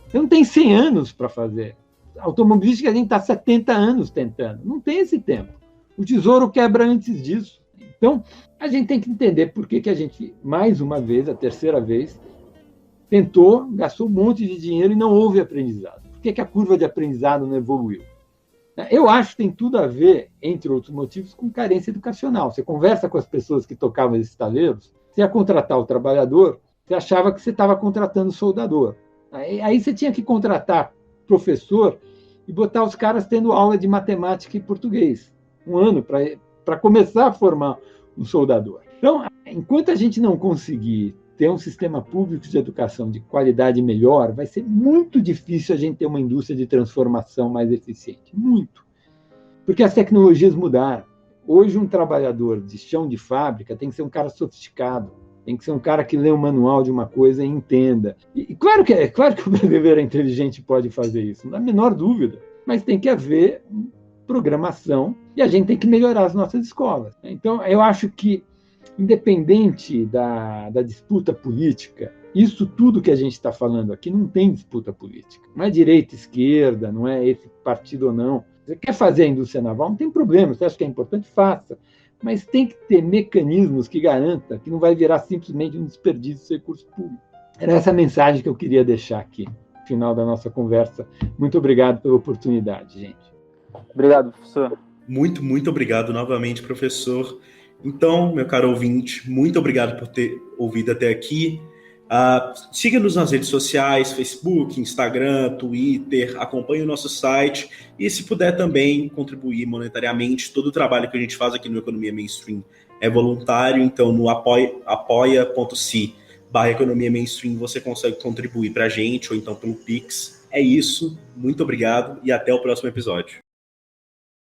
Você não tem 100 anos para fazer. A automobilística a gente está 70 anos tentando. Não tem esse tempo. O tesouro quebra antes disso. Então, a gente tem que entender por que a gente, mais uma vez, a terceira vez, tentou, gastou um monte de dinheiro e não houve aprendizado. Por que a curva de aprendizado não evoluiu? Eu acho que tem tudo a ver, entre outros motivos, com carência educacional. Você conversa com as pessoas que tocavam esses taleiros, você ia contratar o trabalhador, você achava que você estava contratando o soldador. Aí você tinha que contratar professor e botar os caras tendo aula de matemática e português. Um ano para começar a formar um soldador. Então, enquanto a gente não conseguir ter um sistema público de educação de qualidade melhor, vai ser muito difícil a gente ter uma indústria de transformação mais eficiente. Muito. Porque as tecnologias mudaram. Hoje, um trabalhador de chão de fábrica tem que ser um cara sofisticado, tem que ser um cara que lê o manual de uma coisa e entenda. E claro que o brasileiro é inteligente e pode fazer isso, não há a menor dúvida. Mas tem que haver programação e a gente tem que melhorar as nossas escolas. Então, eu acho que, independente da disputa política, isso tudo que a gente está falando aqui não tem disputa política. Não é direita, esquerda, não é esse partido ou não. Você quer fazer a indústria naval? Não tem problema. Você acha que é importante? Faça. Mas tem que ter mecanismos que garantam que não vai virar simplesmente um desperdício de recurso público. Era essa mensagem que eu queria deixar aqui, no final da nossa conversa. Muito obrigado pela oportunidade, gente. Obrigado, professor. Muito obrigado novamente, professor. Então, meu caro ouvinte, muito obrigado por ter ouvido até aqui. Siga-nos nas redes sociais, Facebook, Instagram, Twitter, acompanhe o nosso site e, se puder também, contribuir monetariamente. Todo o trabalho que a gente faz aqui no Economia Mainstream é voluntário, então no apoia.se/Economia Mainstream você consegue contribuir para a gente, ou então pelo Pix. É isso, muito obrigado e até o próximo episódio.